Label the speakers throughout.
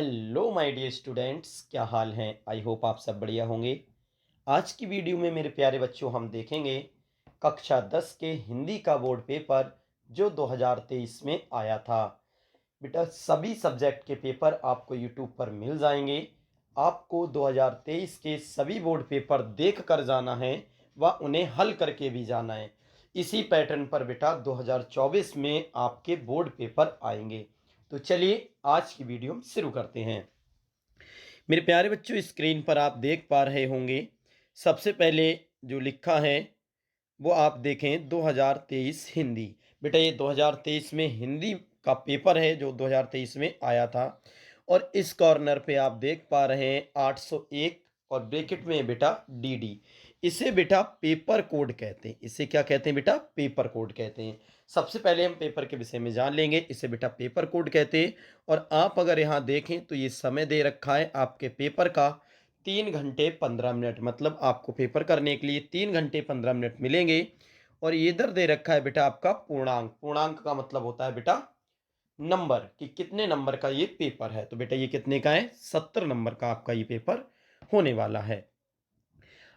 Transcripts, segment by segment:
Speaker 1: Hello my dear students, क्या हाल हैं। I hope आप सब बढ़िया होंगे। आज की वीडियो में मेरे प्यारे बच्चों हम देखेंगे कक्षा 10 के हिंदी का बोर्ड पेपर जो 2023 में आया था। बेटा सभी सब्जेक्ट के पेपर आपको यूट्यूब पर मिल जाएंगे। आपको 2023 के सभी बोर्ड पेपर देख कर जाना है व उन्हें हल करके भी जाना है। इसी पैटर्न पर बेटा 2024 में आपके बोर्ड पेपर आएंगे। तो चलिए आज की वीडियो हम शुरू करते हैं। मेरे प्यारे बच्चों, स्क्रीन पर आप देख पा रहे होंगे, सबसे पहले जो लिखा है वो आप देखें 2023 हिंदी। बेटा ये 2023 में हिंदी का पेपर है जो 2023 में आया था। और इस कॉर्नर पे आप देख पा रहे हैं 801 और ब्रैकेट में बेटा डीडी। इसे बेटा पेपर कोड कहते हैं। इसे क्या कहते हैं बेटा? पेपर कोड कहते हैं। सबसे पहले हम पेपर के विषय में जान लेंगे। इसे बेटा पेपर कोड कहते हैं। और आप अगर यहाँ देखें तो ये समय दे रखा है आपके पेपर का 3 घंटे 15 मिनट। मतलब आपको पेपर करने के लिए 3 घंटे 15 मिनट मिलेंगे। और ये इधर दे रखा है बेटा आपका पूर्णांक। पूर्णांक का मतलब होता है बेटा नंबर, कि कितने नंबर का ये पेपर है। तो बेटा ये कितने का है? 70 नंबर का आपका ये पेपर होने वाला है।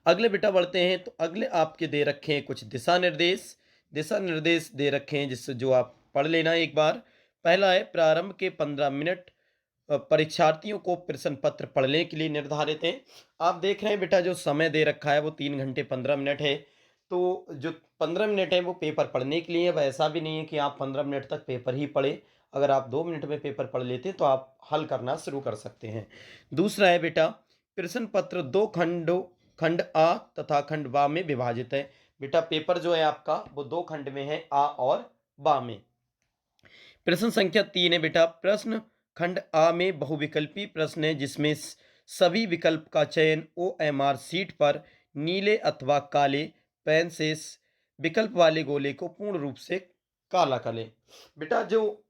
Speaker 1: अगले बेटा बढ़ते हैं। तो अगले आपके दे रखे हैं कुछ दिशा निर्देश। दिशा निर्देश दे रखे हैं जिससे जो आप पढ़ लेना एक बार। पहला है प्रारंभ के 15 मिनट परीक्षार्थियों को प्रश्न पत्र पढ़ने के लिए निर्धारित हैं। आप देख रहे हैं बेटा जो समय दे रखा है वो 3 घंटे 15 मिनट है। तो जो 15 मिनट है वो पेपर पढ़ने के लिए है। वह ऐसा भी नहीं है कि आप 15 मिनट तक पेपर ही पढ़े। अगर आप 2 मिनट में पेपर पढ़ लेते तो आप हल करना शुरू कर सकते हैं। दूसरा है बेटा प्रश्न पत्र दो खंडों, खंड आ तथा खंड बा में विभाजित है। बेटा पेपर जो है आपका वो 2 खंड में है, आ और बा में। प्रश्न संख्या 3 है बेटा प्रश्न खंड आ में बहुविकल्पी प्रश्न है जिसमें सभी विकल्प का चयन ओएमआर सीट पर नीले अथवा काले पेन से विकल्प वाले गोले को पूर्ण रूप से काला कर लें। बेटा जो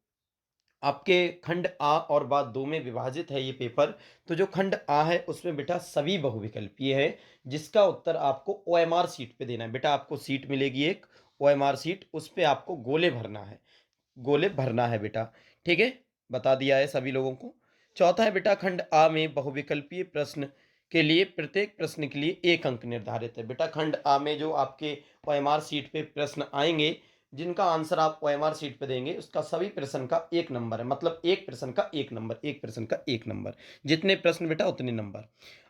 Speaker 1: आपके खंड आ और बा दो में विभाजित है ये पेपर। तो जो खंड आ है उसमें बेटा सभी बहुविकल्पीय है जिसका उत्तर आपको ओएमआर सीट पे देना है। बेटा आपको सीट मिलेगी एक ओएमआर सीट, उस पे आपको गोले भरना है। गोले भरना है बेटा। ठीक है, बता दिया है सभी लोगों को। चौथा है बेटा खंड आ में बहुविकल्पीय प्रश्न के लिए प्रत्येक प्रश्न के लिए 1 अंक निर्धारित है। बेटा खंड आ में जो आपके ओएमआर सीट पे प्रश्न आएंगे जिनका आंसर आप ओएमआर सीट पे देंगे उसका सभी प्रश्न का 1 नंबर है। मतलब एक प्रश्न का 1 नंबर, एक प्रश्न का 1 नंबर। जितने प्रश्न बेटा उतने नंबर।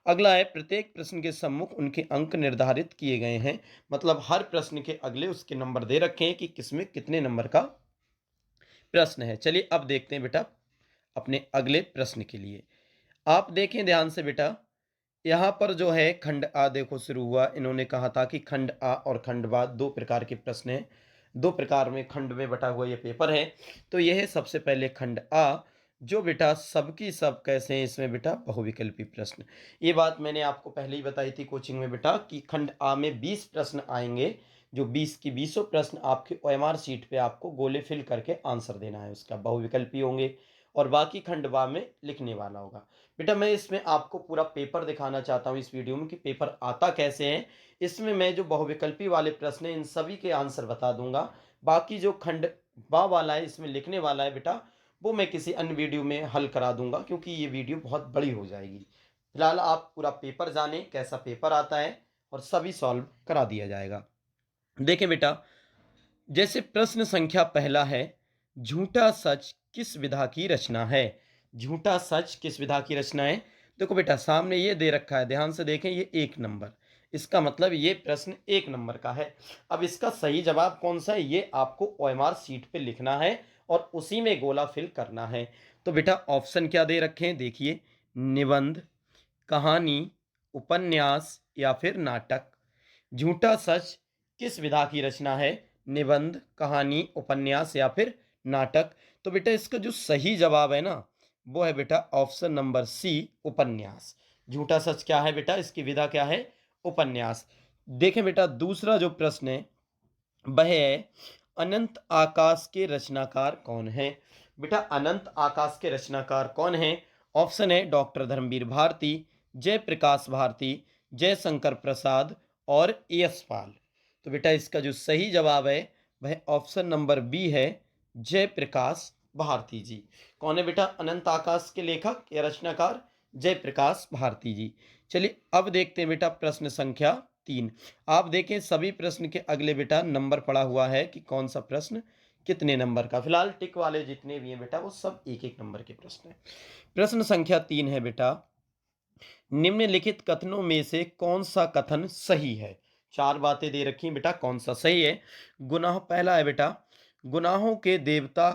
Speaker 1: अगला है प्रत्येक प्रश्न के सम्मुख उनके अंक निर्धारित किए गए हैं। मतलब हर प्रश्न के अगले उसके नंबर दे रखे हैं कि किसमें कितने नंबर का प्रश्न है। चलिए अब देखते हैं बेटा अपने अगले प्रश्न के लिए। आप देखें ध्यान से बेटा, यहाँ पर जो है खंड आ देखो शुरू हुआ। इन्होंने कहा था कि खंड आ और खंड बा 2 प्रकार के प्रश्न हैं। 2 प्रकार में खंड में बटा हुआ ये पेपर है। तो यह है सबसे पहले खंड आ जो बेटा सबकी सब कैसे हैं इसमें बेटा बहुविकल्पी प्रश्न। ये बात मैंने आपको पहले ही बताई थी कोचिंग में बेटा कि खंड आ में 20 प्रश्न आएंगे। जो 20 की 20 प्रश्न आपके ओएमआर सीट पे आपको गोले फिल करके आंसर देना है, उसका बहुविकल्पी होंगे। और बाकी खंड बा में लिखने वाला होगा। बेटा मैं इसमें आपको पूरा पेपर दिखाना चाहता हूँ इस वीडियो में कि पेपर आता कैसे है। इसमें मैं जो बहुविकल्पी वाले प्रश्न हैं इन सभी के आंसर बता दूंगा। बाकी जो खंड बा वाला है इसमें लिखने वाला है बेटा वो मैं किसी अन्य वीडियो में हल करा दूंगा क्योंकि ये वीडियो बहुत बड़ी हो जाएगी। फिलहाल आप पूरा पेपर जाने कैसा पेपर आता है और सभी सॉल्व करा दिया जाएगा। देखें बेटा, जैसे प्रश्न संख्या पहला है, झूठा सच किस विधा की रचना है? झूठा सच किस विधा की रचना है? देखो बेटा सामने ये दे रखा है, ध्यान से देखें, ये 1 नंबर। इसका मतलब ये प्रश्न 1 नंबर का है। अब इसका सही जवाब कौन सा है ये आपको ओएमआर सीट पे लिखना है और उसी में गोला फिल करना है। तो बेटा ऑप्शन क्या दे रखे हैं देखिए, निबंध, कहानी, उपन्यास या फिर नाटक। झूठा सच किस विधा की रचना है? निबंध, कहानी, उपन्यास या फिर नाटक। तो बेटा इसका जो सही जवाब है ना वो है बेटा ऑप्शन नंबर सी, उपन्यास। झूठा सच क्या है बेटा? इसकी विधा क्या है? उपन्यास। देखें बेटा दूसरा जो प्रश्न है वह है, अनंत आकाश के रचनाकार कौन है? बेटा अनंत आकाश के रचनाकार कौन है? ऑप्शन है डॉक्टर धर्मवीर भारती, जयप्रकाश भारती, जयशंकर प्रसाद और यशपाल। तो बेटा इसका जो सही जवाब है वह ऑप्शन नंबर बी है, जयप्रकाश भारती जी। कौन है बेटा अनंत आकाश के लेखक या रचनाकार? जयप्रकाश भारती जी। चलिए अब देखते हैं बेटा प्रश्न संख्या 3। आप देखें सभी प्रश्न के अगले बेटा नंबर पड़ा हुआ है कि कौन सा प्रश्न कितने नंबर का। फिलहाल टिक वाले जितने भी हैं बेटा वो सब एक एक नंबर के प्रश्न हैं। प्रश्न संख्या 3 है बेटा, निम्नलिखित कथनों में से कौन सा कथन सही है? चार बातें दे रखी हैं बेटा, कौन सा सही है? गुनाह, पहला है बेटा, गुनाहों के देवता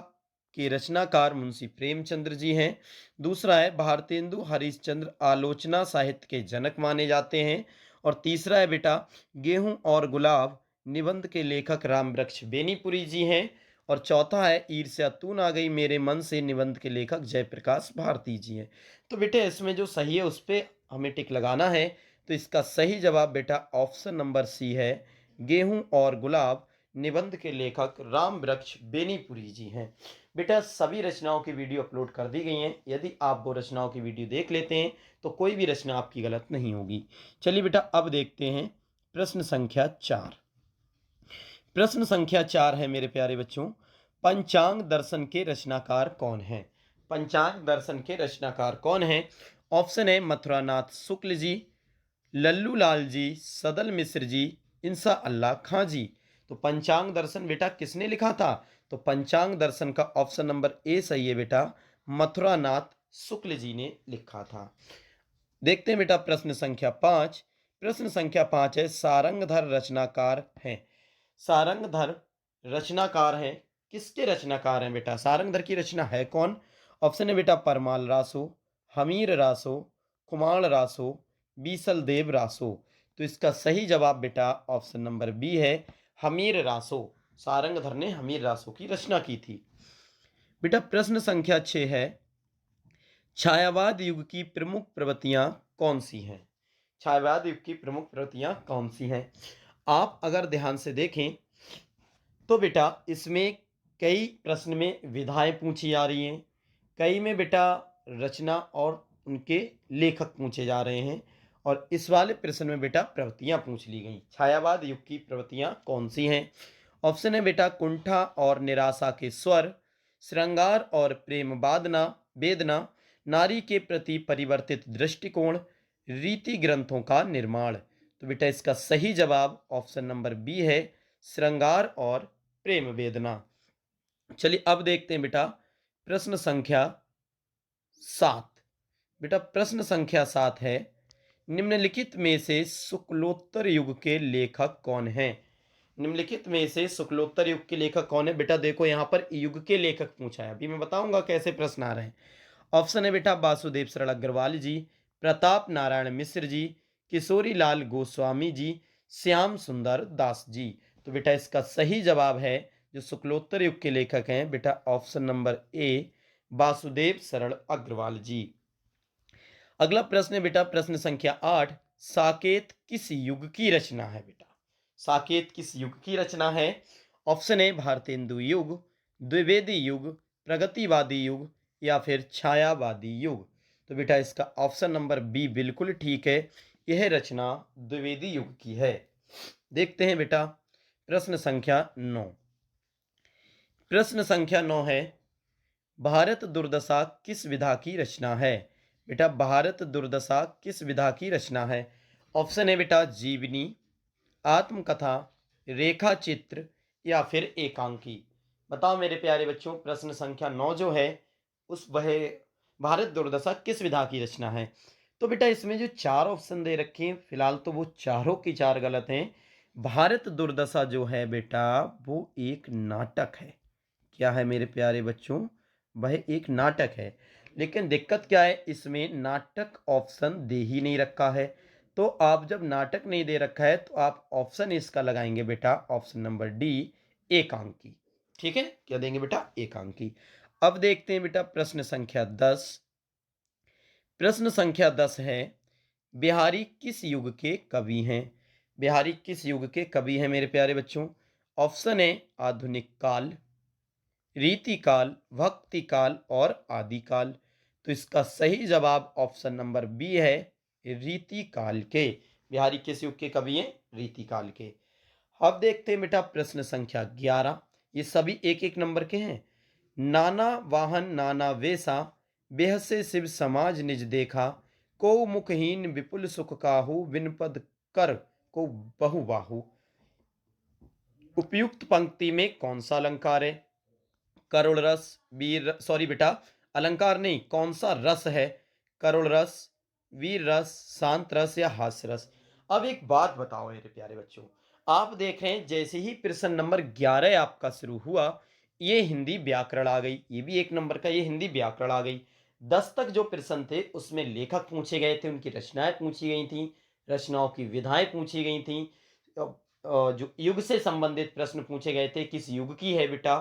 Speaker 1: के रचनाकार मुंशी प्रेमचंद्र जी हैं। दूसरा है भारतेंदु हरिश्चंद्र आलोचना साहित्य के जनक माने जाते हैं। और तीसरा है बेटा, गेहूं और गुलाब निबंध के लेखक रामवृक्ष बेनीपुरी जी हैं। और चौथा है ईर्ष्या तू ना गई मेरे मन से निबंध के लेखक जयप्रकाश भारती जी हैं। तो बेटे इसमें जो सही है उस पर हमें टिक लगाना है। तो इसका सही जवाब बेटा ऑप्शन नंबर सी है, गेहूं और गुलाब निबंध के लेखक रामवृक्ष बेनीपुरी जी हैं। बेटा सभी रचनाओं की वीडियो अपलोड कर दी गई हैं, यदि आप वो रचनाओं की वीडियो देख लेते हैं तो कोई भी रचना आपकी गलत नहीं होगी। चलिए बेटा अब देखते हैं प्रश्न संख्या 4। प्रश्न संख्या 4 है मेरे प्यारे बच्चों, पंचांग दर्शन के रचनाकार कौन हैं? पंचांग दर्शन के रचनाकार कौन हैं? ऑप्शन है मथुरानाथ शुक्ल जी, लल्लू लाल जी, सदल मिश्र जी, इंसा अल्लाह खां जी। तो पंचांग दर्शन बेटा किसने लिखा था? तो पंचांग दर्शन का ऑप्शन नंबर ए सही है बेटा, मथुरानाथ शुक्ल जी ने लिखा था। देखते हैं बेटा प्रश्न संख्या 5। प्रश्न संख्या 5 है, सारंगधर रचनाकार हैं। सारंगधर रचनाकार हैं, किसके रचनाकार हैं बेटा? सारंगधर की रचना है कौन? ऑप्शन है बेटा परमाल रासो, हमीर रासो, कुमार रासो, बीसल देव रासो। तो इसका सही जवाब बेटा ऑप्शन नंबर बी है, हमीर रासो। सारंगधर ने हमीर रासो की रचना की थी। बेटा प्रश्न संख्या 6 है, छायावाद युग की प्रमुख प्रवृत्तियां कौन सी हैं? छायावाद युग की प्रमुख प्रवृत्तियां कौन सी हैं? आप अगर ध्यान से देखें तो बेटा इसमें कई प्रश्न में विधाएं पूछी जा रही हैं, कई में बेटा रचना और उनके लेखक पूछे जा रहे हैं, और इस वाले प्रश्न में बेटा प्रवृत्तियां पूछ ली गई। छायावाद युग की प्रवृत्तियां कौन सी हैं? ऑप्शन है बेटा कुंठा और निराशा के स्वर, श्रृंगार और प्रेम वादना वेदना, नारी के प्रति परिवर्तित दृष्टिकोण, रीति ग्रंथों का निर्माण। तो बेटा इसका सही जवाब ऑप्शन नंबर बी है, श्रृंगार और प्रेम वेदना। चलिए अब देखते हैं बेटा प्रश्न संख्या 7। बेटा प्रश्न संख्या 7 है, निम्नलिखित में से शुक्लोत्तर युग के लेखक कौन हैं? निम्नलिखित में से शुक्लोत्तर युग के लेखक कौन है? बेटा देखो यहाँ पर युग के लेखक पूछा है, अभी मैं बताऊंगा कैसे प्रश्न आ रहे हैं। ऑप्शन है बेटा वासुदेव शरण अग्रवाल जी, प्रताप नारायण मिश्र जी, किशोरी लाल गोस्वामी जी, श्याम सुंदर दास जी। तो बेटा इसका सही जवाब है, जो शुक्लोत्तर युग के लेखक हैं बेटा ऑप्शन नंबर ए, वासुदेव शरण अग्रवाल जी। अगला प्रश्न है बेटा प्रश्न संख्या 8, साकेत किस युग की रचना है? बेटा साकेत किस युग की रचना है? ऑप्शन है भारतेंदु युग, द्विवेदी युग, प्रगतिवादी युग, या फिर छायावादी युग। तो बेटा इसका ऑप्शन नंबर बी बिल्कुल ठीक है, यह रचना द्विवेदी युग की है। देखते हैं बेटा प्रश्न संख्या 9। प्रश्न संख्या 9 है, भारत दुर्दशा किस विधा की रचना है? बेटा भारत दुर्दशा किस विधा की रचना है? ऑप्शन है बेटा जीवनी, आत्मकथा, रेखा चित्र, या फिर एकांकी। बताओ मेरे प्यारे बच्चों प्रश्न संख्या 9 जो है उस वह भारत दुर्दशा किस विधा की रचना है? तो बेटा इसमें जो चार ऑप्शन दे रखे हैं फिलहाल तो वो चारों की चार गलत हैं। भारत दुर्दशा जो है बेटा वो एक नाटक है। क्या है मेरे प्यारे बच्चों? वह एक नाटक है। लेकिन दिक्कत क्या है, इसमें नाटक ऑप्शन दे ही नहीं रखा है। तो आप जब नाटक नहीं दे रखा है तो आप ऑप्शन इसका लगाएंगे बेटा ऑप्शन नंबर डी, एकांकी। ठीक है, क्या देंगे बेटा? एकांकी। अब देखते हैं बेटा प्रश्न संख्या 10। प्रश्न संख्या 10 है, बिहारी किस युग के कवि हैं? बिहारी किस युग के कवि हैं मेरे प्यारे बच्चों? ऑप्शन है आधुनिक काल, रीति काल, भक्ति काल और आदि काल। तो इसका सही जवाब ऑप्शन नंबर बी है, रीति काल के। बिहारी किस युग के कवि हैं? रीति काल के। अब देखते हैं बेटा प्रश्न संख्या 11। ये सभी एक एक नंबर के हैं। नाना वाहन नाना वेसा, बेहसे शिव समाज निज देखा, को मुखहीन विपुल सुख काहू, विनपद कर को बहु बाहु। उपयुक्त पंक्ति में कौन सा अलंकार है? करुण रस, वीर, सॉरी बेटा, अलंकार नहीं, कौन सा रस है? करुण रस, वीर रस, शांत रस या हास्य रस? अब एक बात बताओ मेरे प्यारे बच्चों, आप देख रहे हैं जैसे ही प्रश्न नंबर 11 आपका शुरू हुआ, ये हिंदी व्याकरण आ गई, ये भी एक नंबर का, ये हिंदी व्याकरण आ गई। 10 तक जो प्रश्न थे उसमें लेखक पूछे गए थे, उनकी रचनाएं पूछी गई थी, रचनाओं की विधाएं पूछी गई थी, जो युग से संबंधित प्रश्न पूछे गए थे, किस युग की है बेटा।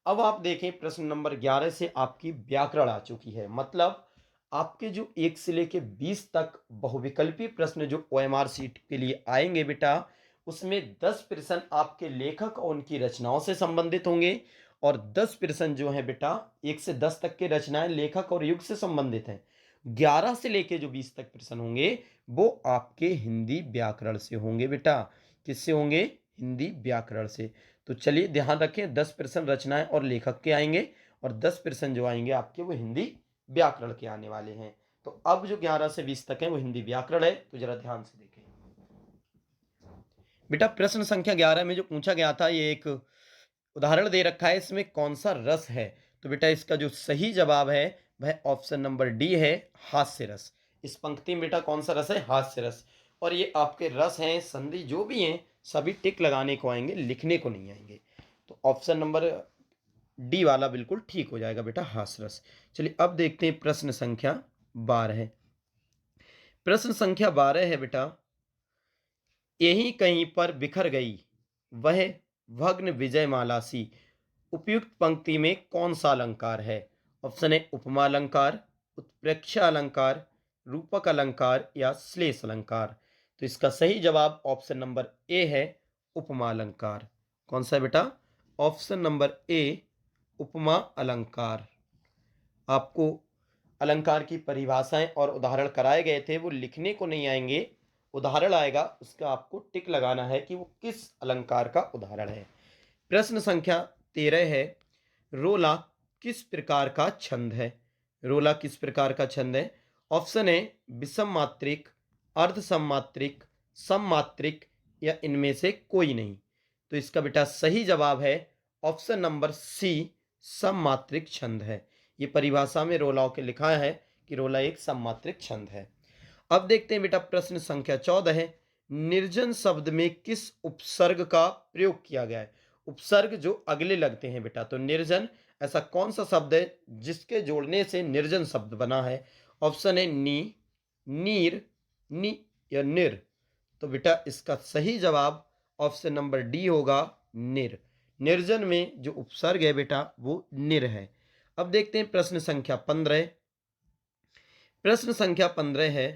Speaker 1: अब आप देखें प्रश्न नंबर 11 से आपकी व्याकरण आ चुकी है, मतलब आपके जो 1 से लेके 20 तक बहुविकल्पी प्रश्न जो ओएमआर शीट के लिए आएंगे बेटा, उसमें 10 प्रश्न आपके लेखक और उनकी रचनाओं से संबंधित होंगे, और 10 प्रश्न जो है बेटा 1 से 10 तक के रचनाएं लेखक और युग से संबंधित हैं। 11 से लेके जो 20 तक प्रश्न होंगे वो आपके हिंदी व्याकरण से होंगे बेटा। किससे होंगे? हिंदी व्याकरण से। तो चलिए ध्यान रखें, 10 प्रश्न रचनाएं और लेखक के आएंगे, और 10 प्रश्न जो आएंगे आपके वो हिंदी व्याकरण के आने वाले हैं। तो अब जो 11 से 20 तक है वो हिंदी व्याकरण है, तो जरा ध्यान से देखें बेटा। प्रश्न संख्या 11 में जो पूछा गया था, ये एक उदाहरण दे रखा है, इसमें कौन सा रस है? तो बेटा इसका जो सही जवाब है वह ऑप्शन नंबर डी है, हास्य रस। इस पंक्ति में बेटा कौन सा रस है? हास्य रस। और ये आपके रस हैं, संधि जो भी हैं, सभी टिक लगाने को आएंगे, लिखने को नहीं आएंगे। तो ऑप्शन नंबर डी वाला बिल्कुल ठीक हो जाएगा बेटा, हास्य रस। चलिए अब देखते हैं प्रश्न संख्या 12। प्रश्न संख्या 12 है बेटा, यहीं कहीं पर बिखर गई वह भग्न विजय माला सी, उपयुक्त पंक्ति में कौन सा अलंकार है? ऑप्शन है उपमा अलंकार, उत्प्रेक्षा अलंकार, रूपक अलंकार या श्लेष अलंकार। तो इसका सही जवाब ऑप्शन नंबर ए है, उपमा अलंकार। कौन सा है बेटा? ऑप्शन नंबर ए, उपमा अलंकार। आपको अलंकार की परिभाषाएं और उदाहरण कराए गए थे, वो लिखने को नहीं आएंगे, उदाहरण आएगा, उसका आपको टिक लगाना है कि वो किस अलंकार का उदाहरण है। प्रश्न संख्या 13 है, रोला किस प्रकार का छंद है? रोला किस प्रकार का छंद है? ऑप्शन है विषम मात्रिक, अर्ध सममात्रिक, सममात्रिक या इनमें से कोई नहीं। तो इसका बेटा सही जवाब है ऑप्शन नंबर सी, सममात्रिक छंद है। ये परिभाषा में रोलाओं के लिखा है कि रोला एक सममात्रिक छंद है। अब देखते हैं बेटा प्रश्न संख्या 14 है, निर्जन शब्द में किस उपसर्ग का प्रयोग किया गया है? उपसर्ग जो अगले लगते हैं बेटा, तो निर्जन ऐसा कौन सा शब्द है जिसके जोड़ने से निर्जन शब्द बना है? ऑप्शन है नी, नीर, नि या निर। तो बेटा इसका सही जवाब ऑप्शन नंबर डी होगा, निर। निर्जन में जो उपसर्ग है बेटा वो निर है। अब देखते हैं प्रश्न संख्या 15। प्रश्न संख्या 15 है,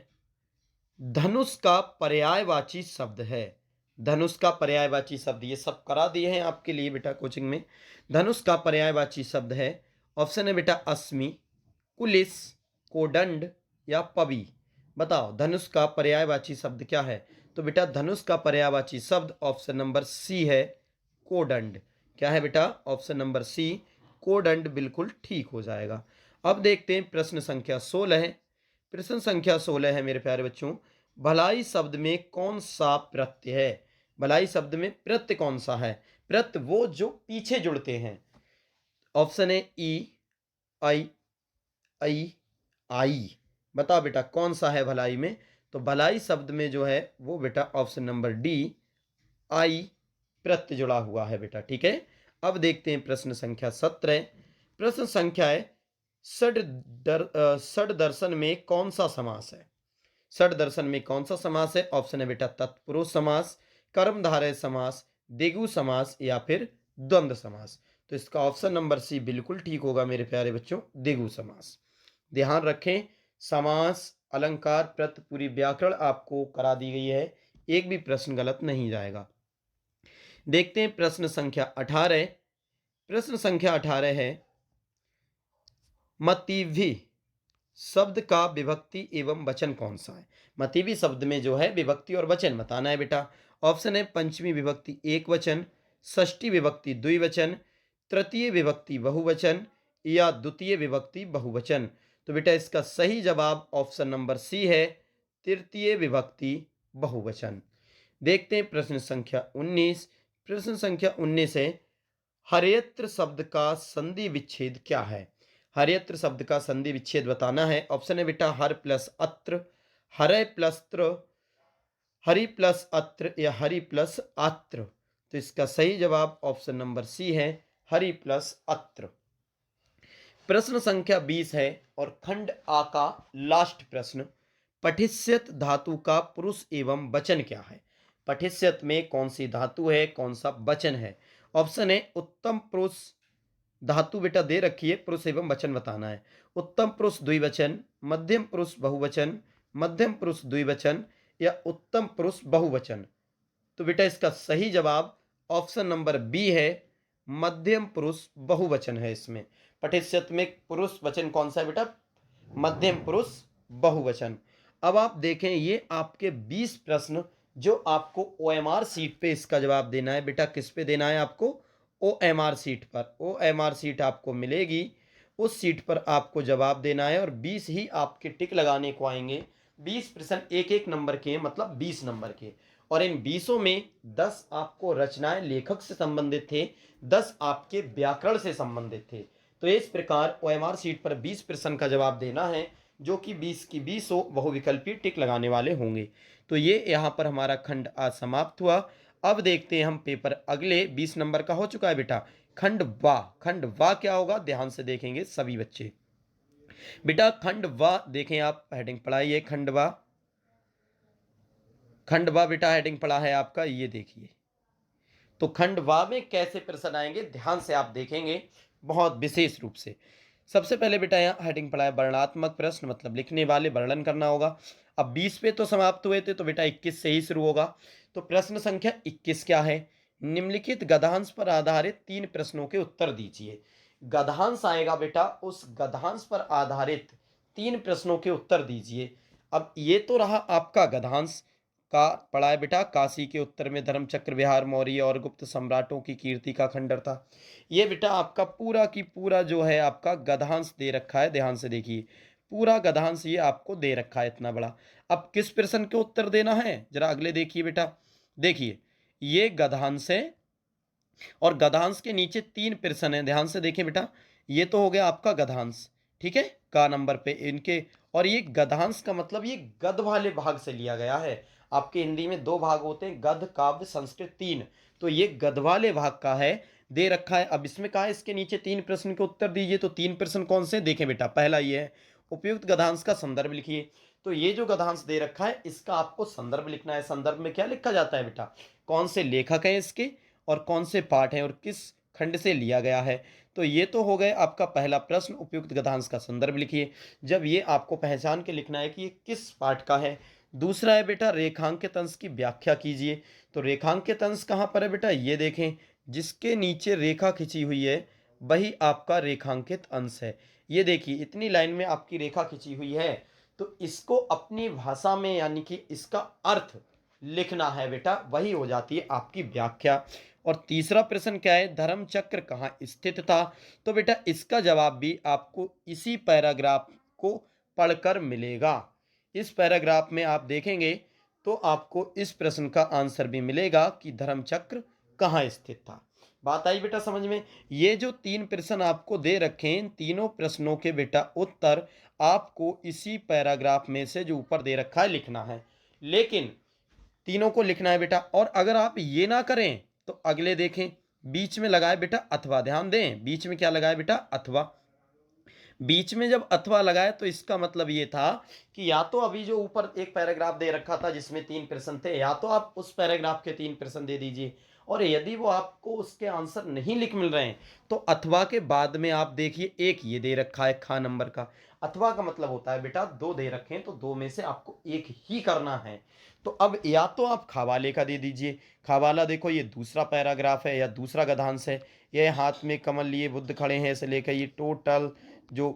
Speaker 1: धनुष का पर्यायवाची शब्द है। धनुष का पर्यायवाची शब्द, ये सब करा दिए हैं आपके लिए बेटा कोचिंग में। धनुष का पर्यायवाची शब्द है, ऑप्शन है बेटा अस्मि, कुलिस, कोदंड या पवि। बताओ धनुष का पर्यायवाची शब्द क्या है? तो बेटा धनुष का पर्यायवाची शब्द ऑप्शन नंबर सी है, कोदंड। क्या है बेटा? ऑप्शन नंबर सी, कोदंड बिल्कुल ठीक हो जाएगा। अब देखते हैं प्रश्न संख्या 16 है। प्रश्न संख्या 16 है मेरे प्यारे बच्चों, भलाई शब्द में कौन सा प्रत्यय है? भलाई शब्द में प्रत्यय कौन सा है? प्रत्यय वो जो पीछे जुड़ते हैं। ऑप्शन है ई, आई, आई, आई। बताओ बेटा कौन सा है भलाई में? तो भलाई शब्द में जो है वो बेटा ऑप्शन नंबर डी, आई प्रत्यय जुड़ा हुआ है बेटा, ठीक है। अब देखते हैं प्रश्न संख्या 17। प्रश्न संख्या है, षड दर्शन में कौन सा समास है? षड दर्शन में कौन सा समास है? ऑप्शन है बेटा तत्पुरुष समास, कर्मधारय समास, द्विगु समास या फिर द्वंद्व समास। तो इसका ऑप्शन नंबर सी बिल्कुल ठीक होगा मेरे प्यारे बच्चों, द्विगु समास। ध्यान रखें, समास, अलंकार, प्रत्यय, पूरी व्याकरण आपको करा दी गई है, एक भी प्रश्न गलत नहीं जाएगा। देखते हैं प्रश्न संख्या 18। प्रश्न संख्या 18 है, मतिभि शब्द का विभक्ति एवं वचन कौन सा है? मतिभि शब्द में जो है विभक्ति और वचन बताना है बेटा। ऑप्शन है पंचमी विभक्ति एक वचन, षष्ठी विभक्ति द्विवचन, तृतीय विभक्ति बहुवचन या द्वितीय विभक्ति बहुवचन? तो बेटा इसका सही जवाब ऑप्शन नंबर सी है, तृतीय विभक्ति बहुवचन। देखते हैं प्रश्न संख्या 19। प्रश्न संख्या 19 है, हर्यत्र शब्द का संधि विच्छेद क्या है? हर्यत्र शब्द का संधि विच्छेद बताना है। ऑप्शन है बेटा हर प्लस अत्र, हरय प्लस त्र, हरि प्लस अत्र या हरि प्लस आत्र। तो इसका सही जवाब ऑप्शन नंबर सी है, हरि प्लस अत्र। प्रश्न संख्या 20 है और खंड आ का लास्ट प्रश्न, पठिष्यत धातु का पुरुष एवं वचन क्या है? पठिष्यत में कौन सी धातु है, कौन सा वचन है? ऑप्शन है उत्तम पुरुष, धातु बेटा दे रखी है, पुरुष एवं वचन बताना है। उत्तम पुरुष द्विवचन, मध्यम पुरुष बहुवचन, मध्यम पुरुष द्विवचन या उत्तम पुरुष बहुवचन। तो बेटा इसका सही जवाब ऑप्शन नंबर बी है, मध्यम पुरुष बहुवचन है। इसमें पठिष्यत में पुरुष वचन कौन सा है बेटा? मध्यम पुरुष बहुवचन। अब आप देखें ये आपके 20 प्रश्न जो आपको ओएमआर सीट पे इसका जवाब देना है। बेटा किस पे देना है आपको? ओएमआर सीट पर। ओएमआर सीट आपको मिलेगी, उस सीट पर आपको जवाब देना है और 20 ही आपके टिक लगाने को आएंगे। 20 प्रश्न एक एक नंबर के, मतलब 20 नंबर के। और इन 20 में 10 आपको रचनाएं लेखक से संबंधित थे, 10 आपके व्याकरण से संबंधित थे। तो इस प्रकार ओएमआर सीट पर 20 प्रश्न का जवाब देना है, जो कि 20 की 20 बहुविकल्पी टिक लगाने वाले होंगे। तो ये यहाँ पर हमारा खंड आज समाप्त हुआ। अब देखते हैं हम पेपर अगले 20 नंबर का हो चुका है बेटा, खंड वा। खंड वा क्या होगा, ध्यान से देखेंगे सभी बच्चे। बेटा खंड वा देखें आप, हेडिंग पढ़ाइए खंड वा। खंड वा बेटा हेडिंग पढ़ा है आपका, ये देखिए। तो खंड वा में कैसे प्रश्न आएंगे ध्यान से आप देखेंगे बहुत विशेष रूप से। सबसे पहले बेटा यहाँ हेडिंग पढ़ा है वर्णनात्मक प्रश्न, मतलब लिखने वाले वर्णन करना होगा। अब 20 पे तो समाप्त हुए थे, तो बेटा 21 से ही शुरू होगा। तो प्रश्न संख्या 21 क्या है? निम्नलिखित गद्यांश पर आधारित 3 प्रश्नों के उत्तर दीजिए। गद्यांश आएगा बेटा, उस गद्यांश पर आधारित 3 प्रश्नों के उत्तर दीजिए। अब ये तो रहा आपका गद्यांश का पढ़ा है बेटा, काशी के उत्तर में धर्मचक्र विहार मौर्य और गुप्त सम्राटों की कीर्ति का खंडर था। ये बेटा आपका पूरा की पूरा जो है आपका गद्यांश दे रखा है, ध्यान से देखिए। पूरा गद्यांश ये आपको दे रखा है इतना बड़ा। अब किस प्रश्न के उत्तर देना है जरा अगले देखिए बेटा। देखिए ये गद्यांश है और गद्यांश के नीचे 3 प्रश्न है, ध्यान से देखिए बेटा। ये तो हो गया आपका गद्यांश, ठीक है, का नंबर पे इनके। और ये गद्यांश का मतलब ये गद वाले भाग से लिया गया है। आपके हिंदी में 2 भाग होते हैं, गद्य काव्य संस्कृत 3। तो ये गद वाले भाग का है, दे रखा है। अब इसमें कहा है इसके नीचे 3 प्रश्न के उत्तर दीजिए। तो 3 प्रश्न कौन से देखें बेटा, पहला ये है उपयुक्त गद्यांश का संदर्भ लिखिए। तो ये जो गद्यांश दे रखा है इसका आपको संदर्भ लिखना है। संदर्भ में क्या लिखा जाता है बेटा, कौन से लेखक हैं इसके और कौन से पाठ हैं और किस खंड से लिया गया है। तो ये तो हो गए आपका पहला प्रश्न, उपयुक्त गद्यांश का संदर्भ लिखिए। जब ये आपको पहचान के लिखना है कि ये किस पाठ का है। दूसरा है बेटा रेखांकित अंश की व्याख्या कीजिए। तो रेखांकित अंश कहाँ पर है बेटा, ये देखें, जिसके नीचे रेखा खिंची हुई है वही आपका रेखांकित अंश है। ये देखिए इतनी लाइन में आपकी रेखा खिंची हुई है, तो इसको अपनी भाषा में यानी कि इसका अर्थ लिखना है बेटा, वही हो जाती है आपकी व्याख्या। और तीसरा प्रश्न क्या है, धर्म चक्र कहाँ स्थित था? तो बेटा इसका जवाब भी आपको इसी पैराग्राफ को पढ़कर मिलेगा। इस पैराग्राफ में आप देखेंगे तो आपको इस प्रश्न का आंसर भी मिलेगा कि धर्म चक्र कहाँ स्थित था। बात आई बेटा समझ में? ये जो 3 प्रश्न आपको दे रखे हैं, तीनों प्रश्नों के बेटा उत्तर आपको इसी पैराग्राफ में से जो ऊपर दे रखा है लिखना है। लेकिन तीनों को लिखना है बेटा। और अगर आप ये ना करें तो अगले देखें, बीच में लगाए बेटा अथवा, ध्यान दें बीच में क्या लगाए बेटा, अथवा। बीच में जब अथवा लगाए तो इसका मतलब ये था कि या तो अभी जो ऊपर एक पैराग्राफ दे रखा था जिसमें 3 प्रश्न थे, या तो आप उस पैराग्राफ के 3 प्रश्न दे दीजिए। और यदि वो आपको उसके आंसर नहीं लिख मिल रहे हैं तो अथवा के बाद में आप देखिए एक ये दे रखा है खा नंबर का। अथवा का मतलब होता है बेटा 2 दे रखे हैं तो 2 में से आपको एक ही करना है। तो अब या तो आप खावाले का दे दीजिए। खावाला देखो ये दूसरा पैराग्राफ है या दूसरा गद्यांश है। ये हाथ में कमल लिए बुद्ध खड़े हैं से लेकर ये टोटल जो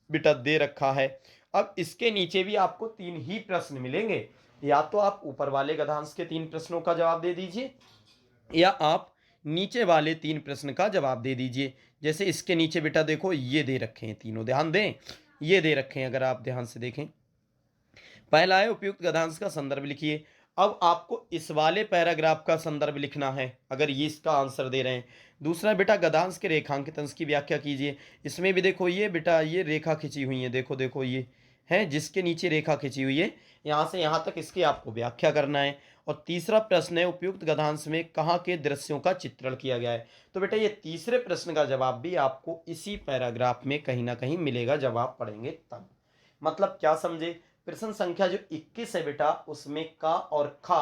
Speaker 1: बेटा दे रखा है। अब इसके नीचे भी आपको 3 ही प्रश्न मिलेंगे। या तो आप ऊपर वाले गद्यांश के 3 प्रश्नों का जवाब दे दीजिए या आप नीचे वाले 3 प्रश्न का जवाब दे दीजिए। जैसे इसके नीचे बेटा देखो ये दे रखे हैं तीनों, ध्यान दें, ये दे रखे हैं, अगर आप ध्यान से देखें। पहला है उपयुक्त गद्यांश का संदर्भ लिखिए। अब आपको इस वाले पैराग्राफ का संदर्भ लिखना है अगर ये इसका आंसर दे रहे हैं। दूसरा बेटा गद्यांश के रेखांकित अंश की व्याख्या कीजिए। इसमें भी देखो ये बेटा ये रेखा खिंची हुई है, देखो देखो ये है जिसके नीचे रेखा खिंची हुई है, यहाँ से यहाँ तक इसकी आपको व्याख्या करना है। और तीसरा प्रश्न है उपयुक्त गद्यांश में कहाँ के दृश्यों का चित्रण किया गया है। तो बेटा ये तीसरे प्रश्न का जवाब भी आपको इसी पैराग्राफ में कहीं ना कहीं मिलेगा, जवाब पढ़ेंगे तब। मतलब क्या समझे, प्रश्न संख्या जो 21 है बेटा उसमें का और खा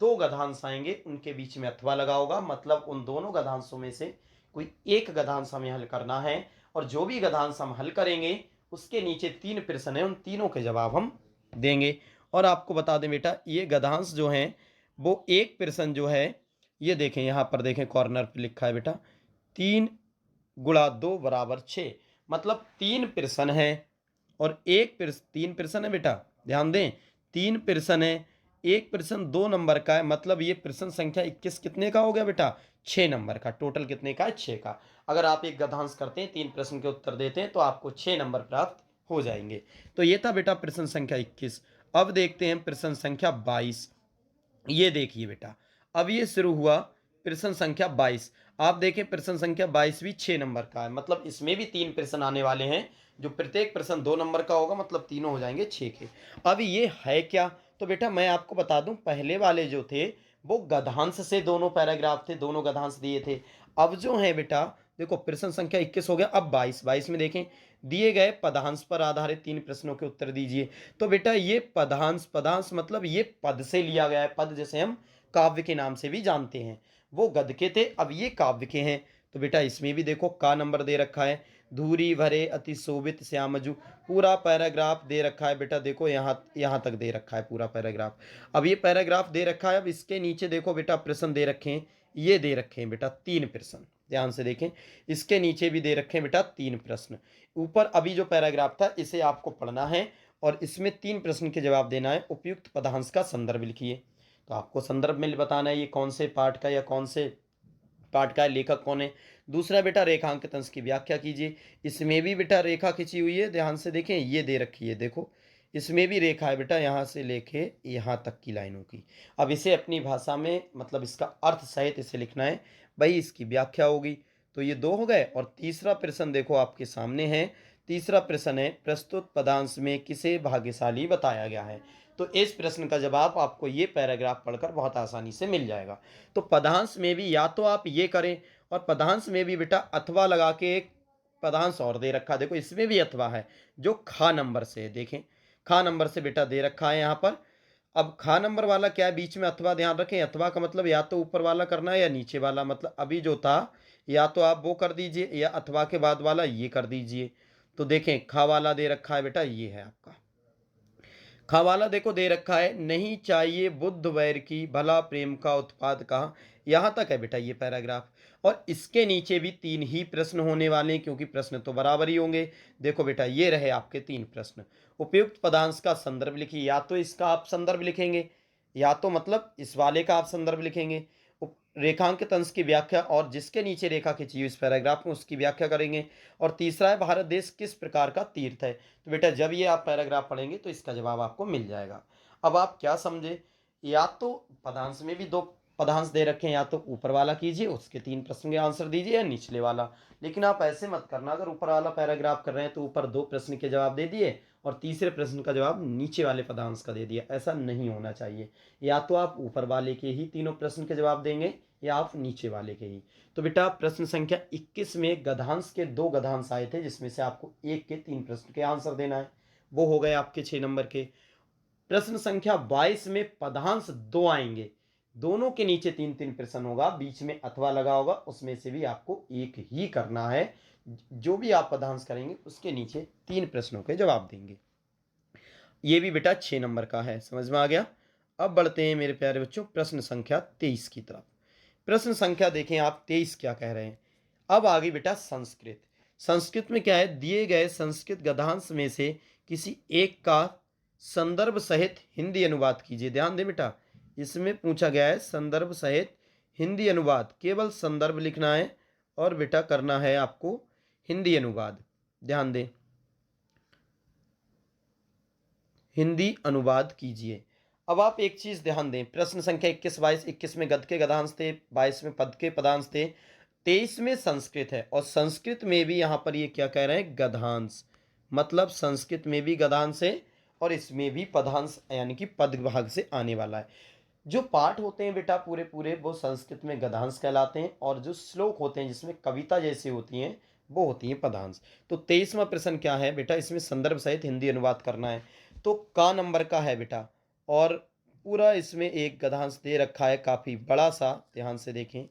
Speaker 1: दो गद्यांश आएंगे, उनके बीच में अथवा लगा होगा, मतलब उन दोनों गद्यांशों में से कोई एक गद्यांश हमें हल करना है। और जो भी गद्यांश हम हल करेंगे उसके नीचे तीन प्रश्न है, उन तीनों के जवाब हम देंगे। और आपको बता दें बेटा ये गद्यांश जो हैं वो एक प्रश्न जो है ये देखें, यहाँ पर देखें कॉर्नर पे लिखा है बेटा 3 × 2 = 6, मतलब तीन प्रश्न है और एक प्रश्न, तीन प्रश्न है बेटा, ध्यान दें तीन प्रश्न है, एक प्रश्न 2 नंबर का है, मतलब ये प्रश्न संख्या 21 कितने का हो गया बेटा, 6 नंबर का। टोटल कितने का है, 6 का। अगर आप एक गद्यांश करते हैं, तीन प्रश्न के उत्तर देते हैं तो आपको 6 नंबर प्राप्त हो जाएंगे। तो ये था बेटा प्रश्न संख्या 21। अब देखते हैं प्रश्न संख्या 22। ये देखिए बेटा अब ये शुरू हुआ प्रश्न संख्या 22। आप देखें प्रश्न संख्या 22 भी 6 नंबर का है, मतलब इसमें भी तीन प्रश्न आने वाले हैं, जो प्रत्येक प्रश्न 2 नंबर का होगा, मतलब तीनों हो जाएंगे 6 के। अब ये है क्या, तो बेटा मैं आपको बता दूं पहले वाले जो थे वो गद्यांश से दोनों पैराग्राफ थे, दोनों गद्यांश दिए थे। अब जो है बेटा देखो प्रश्न संख्या 21 हो गया, अब 22 में देखें दिए गए पदांश पर आधारित तीन प्रश्नों के उत्तर दीजिए। तो बेटा ये पदांश, पदांश मतलब ये पद से लिया गया है, पद जैसे हम काव्य के नाम से भी जानते हैं, वो गद्य के थे, अब ये काव्य के हैं। तो बेटा इसमें भी देखो का नंबर दे रखा है, धूरी भरे अति शोभित श्यामजू, पूरा पैराग्राफ दे रखा है बेटा, देखो यहाँ यहाँ तक दे रखा है पूरा पैराग्राफ। अब ये पैराग्राफ दे रखा है, अब इसके नीचे देखो बेटा प्रश्न दे रखे हैं, ये दे रखे हैं बेटा तीन प्रश्न, ध्यान से देखें, इसके नीचे भी दे रखे हैं बेटा तीन प्रश्न। ऊपर अभी जो पैराग्राफ था इसे आपको पढ़ना है और इसमें तीन प्रश्न के जवाब देना है। उपयुक्त पदांश का संदर्भ लिखिए। तो आपको संदर्भ में बताना है ये कौन से पाठ का या कौन से पाठ का है, लेखक कौन है। दूसरा बेटा रेखांकित अंश की व्याख्या कीजिए। इसमें भी बेटा रेखा खिंची हुई है, ध्यान से देखें, ये दे रखी है, देखो इसमें भी रेखा है बेटा, यहाँ से लेके यहाँ तक की लाइनों की। अब इसे अपनी भाषा में मतलब इसका अर्थ सहित इसे लिखना है, भाई इसकी व्याख्या होगी। तो ये दो हो गए। और तीसरा प्रश्न देखो आपके सामने है, तीसरा प्रश्न है प्रस्तुत पदांश में किसे भाग्यशाली बताया गया है। तो इस प्रश्न का जवाब आपको ये पैराग्राफ पढ़कर बहुत आसानी से मिल जाएगा। तो पदांश में भी या तो आप ये करें, और पदांश में भी बेटा अथवा लगा के एक पदांश और दे रखा, देखो इसमें भी अथवा है जो खा नंबर से है, देखें खा नंबर से बेटा दे रखा है यहाँ पर। अब खा नंबर वाला क्या है, बीच में अथवा, ध्यान रखें अथवा का मतलब या तो ऊपर वाला करना है या नीचे वाला, मतलब अभी जो था या तो आप वो कर दीजिए या अथवा के बाद वाला ये कर दीजिए। तो देखें खा वाला दे रखा है बेटा, ये है आपका खवाला, देखो दे रखा है, नहीं चाहिए बुद्ध वैर की भला प्रेम का उत्पाद कहा, यहां तक है बेटा ये पैराग्राफ। और इसके नीचे भी तीन ही प्रश्न होने वाले हैं क्योंकि प्रश्न तो बराबर ही होंगे। देखो बेटा ये रहे आपके तीन प्रश्न। उपयुक्त पदांश का संदर्भ लिखिए, या तो इसका आप संदर्भ लिखेंगे या तो मतलब इस वाले का आप संदर्भ लिखेंगे। रेखांकित अंश की व्याख्या और जिसके नीचे रेखा खींची हुई इस पैराग्राफ में उसकी व्याख्या करेंगे। और तीसरा है भारत देश किस प्रकार का तीर्थ है। तो बेटा जब ये आप पैराग्राफ पढ़ेंगे तो इसका जवाब आपको मिल जाएगा। अब आप क्या समझे, या तो पदांश में भी दो पदांश दे रखे हैं, या तो ऊपर वाला कीजिए उसके तीन प्रश्न के आंसर दीजिए या निचले वाला। लेकिन आप ऐसे मत करना, अगर ऊपर वाला पैराग्राफ कर रहे हैं तो ऊपर दो प्रश्न के जवाब दे दिए और तीसरे प्रश्न का जवाब नीचे वाले पदांश का दे दिया, ऐसा नहीं होना चाहिए। या तो आप ऊपर वाले के ही तीनों प्रश्न के जवाब देंगे या आप नीचे वाले के ही। तो बेटा प्रश्न संख्या 21 में गद्यांश के दो गद्यांश आए थे जिसमें से आपको एक के तीन प्रश्न के आंसर देना है, वो हो गए आपके 6 नंबर के। प्रश्न संख्या 22 में पदांश दो आएंगे, दोनों के नीचे तीन तीन प्रश्न होगा, बीच में अथवा लगा होगा, उसमें से भी आपको एक ही करना है। जो भी आप पदांश करेंगे उसके नीचे तीन प्रश्नों के जवाब देंगे। ये भी बेटा 6 नंबर का है, समझ में आ गया। अब बढ़ते हैं मेरे प्यारे बच्चों प्रश्न संख्या 23 की तरफ। प्रश्न संख्या देखें आप 23 क्या कह रहे हैं। अब आ गई बेटा संस्कृत। संस्कृत में क्या है, दिए गए संस्कृत गद्यांश में से किसी एक का संदर्भ सहित हिंदी अनुवाद कीजिए। ध्यान दें बेटा इसमें पूछा गया है संदर्भ सहित हिंदी अनुवाद, केवल संदर्भ लिखना है और बेटा करना है आपको हिंदी अनुवाद। ध्यान दें, हिंदी अनुवाद कीजिए। अब आप एक चीज ध्यान दें, प्रश्न संख्या 21 22, 21 में गद्य के गद्यांश थे, 22 में पद के पदांश थे, 23 में संस्कृत है, और संस्कृत में भी यहां पर ये क्या कह रहे हैं, गद्यांश। मतलब संस्कृत में भी गद्यांश है और इसमें भी पदांश यानी कि पद भाग से आने वाला है। जो पाठ होते हैं बेटा पूरे पूरे वो संस्कृत में गद्यांश कहलाते हैं, और जो श्लोक होते हैं जिसमें कविता जैसी होती हैं वो होती हैं पदांश। तो 23वां प्रश्न क्या है बेटा, इसमें संदर्भ सहित हिंदी अनुवाद करना है। तो का नंबर का है बेटा, और पूरा इसमें एक गद्यांश दे रखा है काफ़ी बड़ा सा, ध्यान से देखें,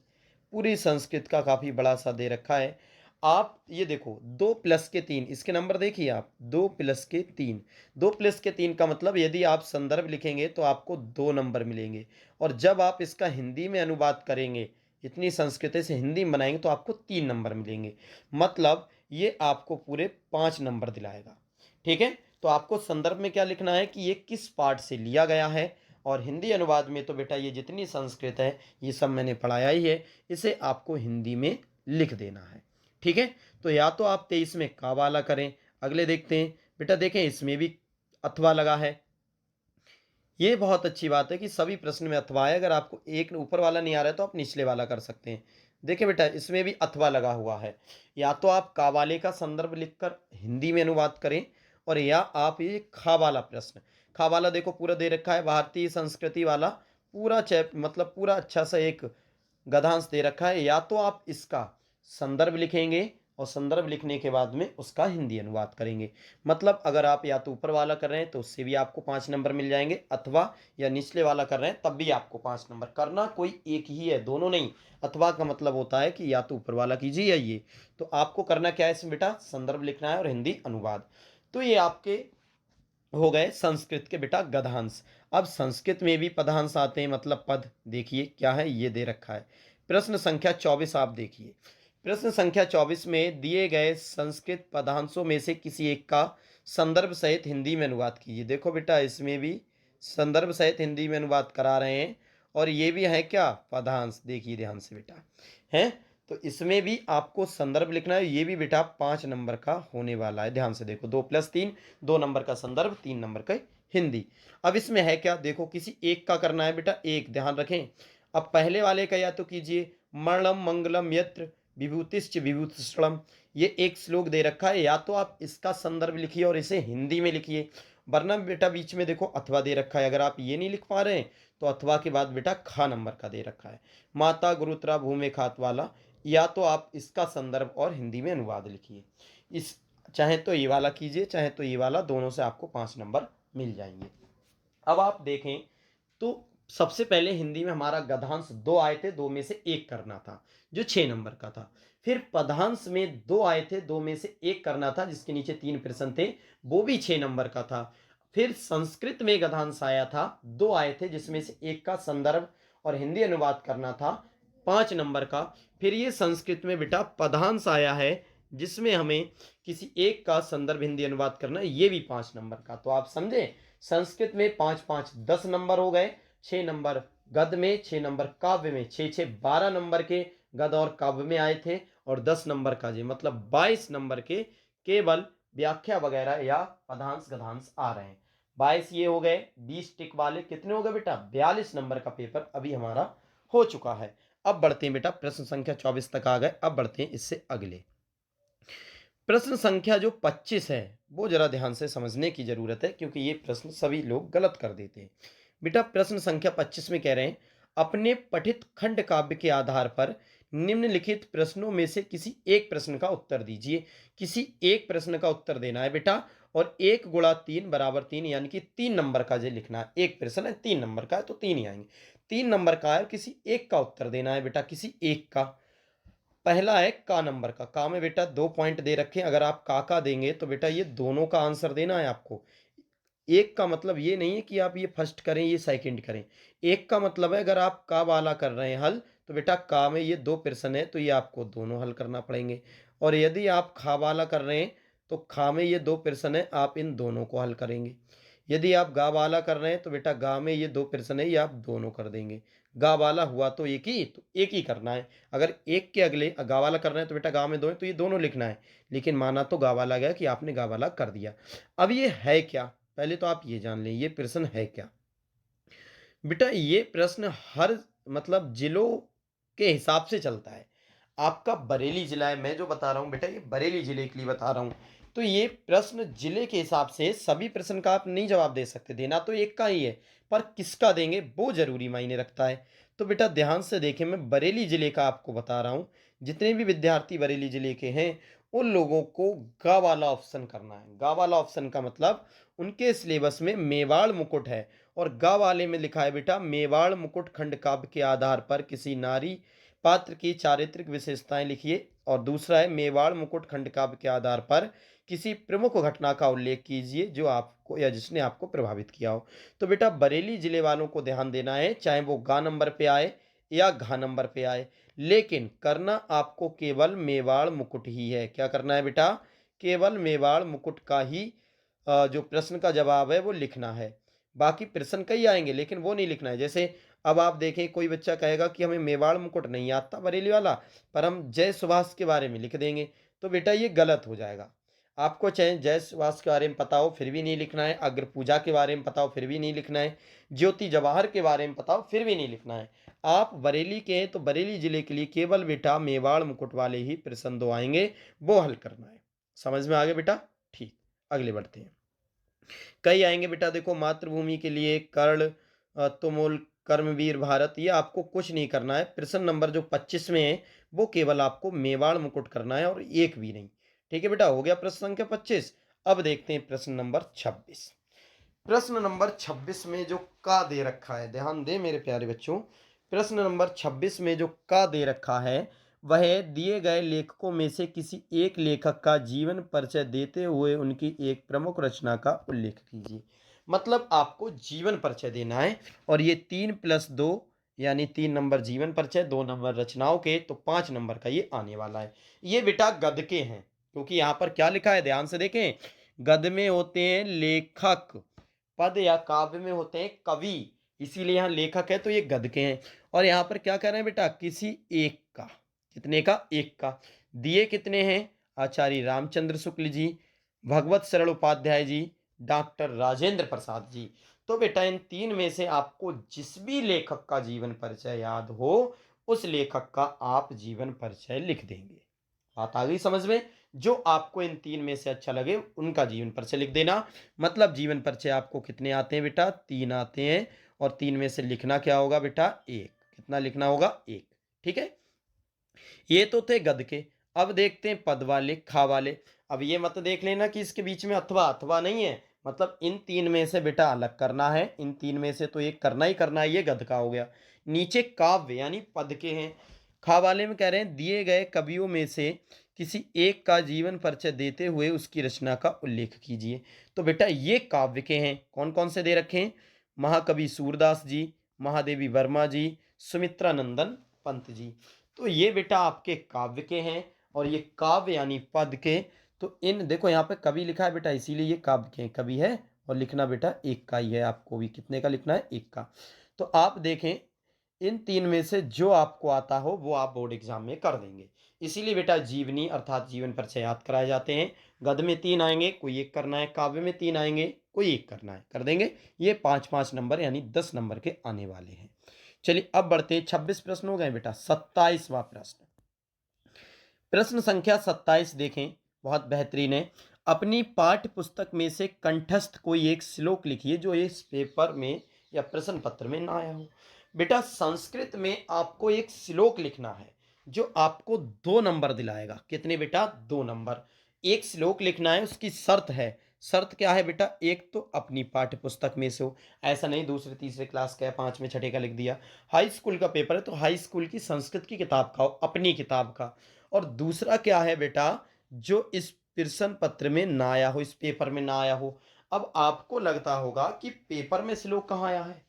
Speaker 1: पूरी संस्कृत का काफ़ी बड़ा सा दे रखा है। आप ये देखो 2+3 इसके नंबर देखिए आप, 2+3, 2+3 का मतलब यदि आप संदर्भ लिखेंगे तो आपको 2 नंबर मिलेंगे, और जब आप इसका हिंदी में अनुवाद करेंगे, इतनी संस्कृत से हिंदी में बनाएंगे तो आपको 3 नंबर मिलेंगे। मतलब ये आपको पूरे 5 नंबर दिलाएगा। ठीक है, तो आपको संदर्भ में क्या लिखना है कि ये किस पाठ से लिया गया है, और हिंदी अनुवाद में तो बेटा ये जितनी संस्कृत है ये सब मैंने पढ़ाया ही है, इसे आपको हिंदी में लिख देना है। ठीक है, तो या तो आप 23 में का वाला करें। अगले देखते हैं बेटा, देखें इसमें भी अथवा लगा है। ये बहुत अच्छी बात है कि सभी प्रश्न में अथवा है। अगर आपको एक ऊपर वाला नहीं आ रहा है तो आप निचले वाला कर सकते हैं। देखिए बेटा इसमें भी अथवा लगा हुआ है। या तो आप का वाले का संदर्भ लिखकर हिंदी में अनुवाद करें, और या आप ये खा वाला प्रश्न, खा वाला देखो पूरा दे रखा है, भारतीय संस्कृति वाला पूरा चैप मतलब पूरा अच्छा सा एक गद्यांश दे रखा है। या तो आप इसका संदर्भ लिखेंगे और संदर्भ लिखने के बाद में उसका हिंदी अनुवाद करेंगे। मतलब अगर आप या तो ऊपर वाला कर रहे हैं तो उससे भी आपको 5 नंबर मिल जाएंगे, अथवा या निचले वाला कर रहे हैं तब भी आपको 5 नंबर। करना कोई एक ही है, दोनों नहीं। अथवा का मतलब होता है कि या तो ऊपर वाला कीजिए या ये। तो आपको करना क्या है इसमें बेटा, संदर्भ लिखना है और हिंदी अनुवाद। तो ये आपके हो गए संस्कृत के बेटा गद्यांश। अब संस्कृत में भी पदांश आते हैं, मतलब पद। देखिए क्या है, ये दे रखा है प्रश्न संख्या 24। आप देखिए प्रश्न संख्या 24 में दिए गए संस्कृत पदांशों में से किसी एक का संदर्भ सहित हिंदी में अनुवाद कीजिए। देखो बेटा इसमें भी संदर्भ सहित हिंदी में अनुवाद करा रहे हैं, और ये भी है क्या, पदांश। देखिए ध्यान से बेटा, है तो इसमें भी आपको संदर्भ लिखना है। ये भी बेटा 5 नंबर का होने वाला है। ध्यान से देखो, 2+3, 2 नंबर का संदर्भ, 3 नंबर का हिंदी। अब इसमें है क्या, देखो किसी एक का करना है बेटा, एक, ध्यान रखें। अब पहले वाले का या तो कीजिए मरणम मंगलम यत्र विभूतिश्च विभूतिष्ठम, ये एक श्लोक दे रखा है, या तो आप इसका संदर्भ लिखिए और इसे हिंदी में लिखिए। वरना बेटा बीच में देखो अथवा दे रखा है, अगर आप ये नहीं लिख पा रहे हैं तो अथवा के बाद बेटा खा नंबर का दे रखा है, माता गुरुत्रा भूमि खात वाला। या तो आप इसका संदर्भ और हिंदी में अनुवाद लिखिए। इस चाहे तो ये वाला कीजिए, चाहे तो ये वाला, दोनों से आपको 5 नंबर मिल जाएंगे। अब आप देखें तो सबसे पहले हिंदी में हमारा गद्यांश 2 आए थे, 2 में से 1 करना था जो 6 नंबर का था। फिर पदांश में 2 आए थे, 2 में से 1 करना था जिसके नीचे 3 प्रश्न थे, वो भी 6 नंबर का था। फिर संस्कृत में गद्यांश आया था, 2 आए थे जिसमें से 1 का संदर्भ और हिंदी अनुवाद करना था, 5 नंबर का। फिर ये संस्कृत में बेटा पदांश आया है जिसमें हमें किसी एक का संदर्भ हिंदी अनुवाद करना है, ये भी 5 नंबर का। तो आप समझे, संस्कृत में 5 5 10 नंबर हो गए, 6 नंबर गद्य में, 6 नंबर काव्य में, 6 6 12 नंबर के गद्य और काव्य में आए थे, और 10 नंबर का जी मतलब 22 नंबर के केवल व्याख्या वगैरह या पदांश गद्यांश आ रहे हैं। 22 ये हो गए, 20 टिक वाले कितने हो गए बेटा, 42 नंबर का पेपर अभी हमारा हो चुका है। अब बढ़ते हैं बेटा, प्रश्न संख्या 24 तक आ गए, अब बढ़ते हैं इससे अगले प्रश्न संख्या जो 25 है, वो जरा ध्यान से समझने की जरूरत है क्योंकि ये प्रश्न सभी लोग गलत कर देते हैं। बेटा प्रश्न संख्या 25 में कह रहे हैं अपने पठित खंड काव्य के आधार पर निम्नलिखित प्रश्नों में से किसी एक प्रश्न का उत्तर दीजिए। किसी एक प्रश्न का उत्तर देना है बेटा, और 1 गुणा 3 बराबर 3, यानी कि 3 नंबर का जो लिखना है। एक प्रश्न है 3 नंबर का है तो 3 ही आएंगे। 3 नंबर का है और किसी एक का उत्तर देना है बेटा, किसी एक का। पहला है का नंबर का, का में बेटा 2 पॉइंट दे रखे हैं। अगर आप का देंगे तो बेटा ये दोनों का आंसर देना है आपको। एक का मतलब ये नहीं है कि आप ये फर्स्ट करें ये सेकंड करें। एक का मतलब है अगर आप का वाला कर रहे हैं हल, तो बेटा का में ये 2 प्रश्न है तो ये आपको दोनों हल करना पड़ेंगे। और यदि आप खा वाला कर रहे हैं तो खा में ये 2 प्रश्न है, आप इन दोनों को हल करेंगे। यदि आप गा वाला कर रहे हैं तो बेटा गा में ये 2 प्रश्न है, ये आप दोनों कर देंगे। गा वाला हुआ तो एक ही करना है। अगर एक के अगले गा वाला करना है तो बेटा गा में दो है तो ये दोनों लिखना है। लेकिन माना तो गा वाला गया कि आपने गा वाला कर दिया। अब ये है क्या? पहले तो आप ये जान लें ये प्रश्न है क्या? बेटा ये प्रश्न हर मतलब जिलों के हिसाब से चलता है। आपका बरेली जिला है, मैं जो बता रहा हूँ बेटा ये बरेली जिले के लिए बता रहा हूँ। तो ये प्रश्न जिले के हिसाब से सभी प्रश्न का आप नहीं जवाब दे सकते, देना तो एक का ही है, पर किसका देंगे वो ज़रूरी मायने रखता है। तो बेटा ध्यान से देखें, मैं बरेली जिले का आपको बता रहा हूँ। जितने भी विद्यार्थी बरेली जिले के हैं, उन लोगों को ग वाला ऑप्शन करना है। ग वाला ऑप्शन का मतलब उनके सिलेबस में मेवाड़ मुकुट है और ग वाले में लिखा है बेटा मेवाड़ मुकुट खंड काव्य के आधार पर किसी नारी पात्र की चारित्रिक विशेषताएं लिखिए। और दूसरा है मेवाड़ मुकुट खंड काव्य के आधार पर किसी प्रमुख घटना का उल्लेख कीजिए जो आपको या जिसने आपको प्रभावित किया हो। तो बेटा बरेली जिले वालों को ध्यान देना है, चाहे वो गा नंबर पे आए या घा नंबर पे आए, लेकिन करना आपको केवल मेवाड़ मुकुट ही है। क्या करना है बेटा? केवल मेवाड़ मुकुट का ही जो प्रश्न का जवाब है वो लिखना है। बाकी प्रश्न कई आएंगे लेकिन वो नहीं लिखना है। जैसे अब आप देखें कोई बच्चा कहेगा कि हमें मेवाड़ मुकुट नहीं आता बरेली वाला, पर हम जय सुभाष के बारे में लिख देंगे, तो बेटा ये गलत हो जाएगा। आपको चाहे जय सुभाष के बारे में पता हो फिर भी नहीं लिखना है, अग्र पूजा के बारे में पता हो फिर भी नहीं लिखना है, ज्योति जवाहर के बारे में पता हो फिर भी नहीं लिखना है। आप बरेली के हैं तो बरेली जिले के लिए केवल बेटा मेवाड़ मुकुट वाले ही प्रश्न दो आएंगे, वो हल करना है। समझ में आ गया बेटा? ठीक, अगले बढ़ते हैं। कई आएंगे बेटा, देखो मातृभूमि के लिए कर्ण, तुमुल, कर्मवीर भारत, ये आपको कुछ नहीं करना है। प्रश्न नंबर जो 25 में है वो केवल आपको मेवाड़ मुकुट करना है और एक भी नहीं। ठीक है बेटा, हो गया प्रश्न संख्या 25। अब देखते हैं प्रश्न नंबर 26। प्रश्न नंबर 26 में जो का दे रखा है, ध्यान दें मेरे प्यारे बच्चों। प्रश्न नंबर 26 में जो का दे रखा है वह दिए गए लेखकों में से किसी एक लेखक का जीवन परिचय देते हुए उनकी एक प्रमुख रचना का उल्लेख कीजिए। मतलब आपको जीवन परिचय देना है और ये 3+2 यानी 3 नंबर जीवन परिचय, 2 नंबर रचनाओं के, तो 5 नंबर का ये आने वाला है। ये बेटा गद के हैं, क्योंकि यहाँ पर क्या लिखा है ध्यान से देखें। गद में होते हैं लेखक, पद या काव्य में होते हैं कवि, इसीलिए यहाँ लेखक है तो ये गद के हैं। और यहाँ पर क्या कर रहे हैं बेटा, किसी एक का, कितने का? एक का। दिए कितने हैं? आचार्य रामचंद्र शुक्ल जी, भगवत सरल उपाध्याय जी, डॉक्टर राजेंद्र प्रसाद जी। तो बेटा इन 3 में से आपको जिस भी लेखक का जीवन परिचय याद हो उस लेखक का आप जीवन परिचय लिख देंगे। बात आ गई समझ में? जो आपको इन 3 में से अच्छा लगे उनका जीवन परिचय लिख देना। मतलब जीवन परिचय आपको कितने आते हैं बेटा? 3 आते हैं। और 3 में से लिखना क्या होगा बेटा? 1। कितना लिखना होगा? 1। ठीक है, ये तो थे गद के। अब देखते हैं पद वाले, खा वाले। अब ये मत देख लेना कि इसके बीच में अथवा अथवा नहीं है, मतलब इन 3 में से बेटा अलग करना है। इन 3 में से तो एक करना ही करना है, ये गद का हो गया। नीचे काव्य यानी पद के हैं। खा वाले में कह रहे हैं दिए गए कवियों में से किसी एक का जीवन परिचय देते हुए उसकी रचना का उल्लेख कीजिए। तो बेटा ये काव्य के हैं, कौन कौन से दे रखे हैं? महाकवि सूरदास जी, महादेवी वर्मा जी, सुमित्रा नंदन पंत जी। तो ये बेटा आपके काव्य के हैं और ये काव्य यानी पद के। तो इन देखो यहाँ पे कवि लिखा है बेटा, इसीलिए ये काव्य के हैं, कवि है। और लिखना बेटा एक का ही है, आपको भी कितने का लिखना है? एक का। तो आप देखें इन 3 में से जो आपको आता हो वो आप बोर्ड एग्जाम में कर देंगे। इसीलिए बेटा जीवनी अर्थात जीवन परिचय याद कराए जाते हैं। गद्य में 3 आएंगे, कोई एक करना है, काव्य में 3 आएंगे, कोई एक करना है, कर देंगे। ये 5-5 नंबर यानी 10 नंबर के आने वाले हैं। चलिए अब बढ़ते हैं, 26 प्रश्न हो गए बेटा। 27वां प्रश्न, प्रश्न संख्या 27 देखें, बहुत बेहतरीन है। अपनी पाठ्य पुस्तक में से कंठस्थ कोई एक श्लोक लिखिए जो इस पेपर में या प्रश्न पत्र में ना आया हो। बेटा संस्कृत में आपको एक श्लोक लिखना है जो आपको 2 नंबर दिलाएगा। कितने बेटा? 2 नंबर। एक श्लोक लिखना है, उसकी शर्त है। शर्त क्या है बेटा? एक तो अपनी पाठ्य पुस्तक में से हो, ऐसा नहीं दूसरे तीसरे क्लास का या 5वें छठे का लिख दिया। हाई स्कूल का पेपर है तो हाई स्कूल की संस्कृत की किताब का हो, अपनी किताब का। और दूसरा क्या है बेटा, जो इस प्रश्न पत्र में ना आया हो, इस पेपर में ना आया हो। अब आपको लगता होगा कि पेपर में श्लोक कहाँ आया है,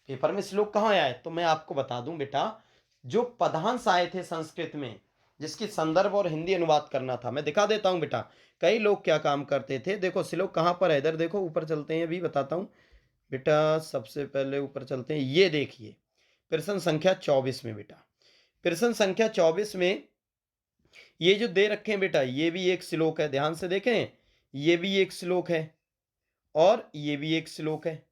Speaker 1: पेपर में श्लोक कहाँ आया है? तो मैं आपको बता दूं बेटा, जो पदांश आए थे संस्कृत में जिसकी संदर्भ और हिंदी अनुवाद करना था, मैं दिखा देता हूं बेटा। कई लोग क्या काम करते थे, देखो श्लोक कहाँ पर है, इधर देखो, ऊपर चलते हैं, अभी बताता हूं बेटा। सबसे पहले ऊपर चलते हैं, ये देखिए प्रश्न संख्या 24 में बेटा। प्रश्न संख्या 24 में ये जो दे रखे हैं बेटा, ये भी एक श्लोक है, ध्यान से देखें, ये भी एक श्लोक है और ये भी एक श्लोक है।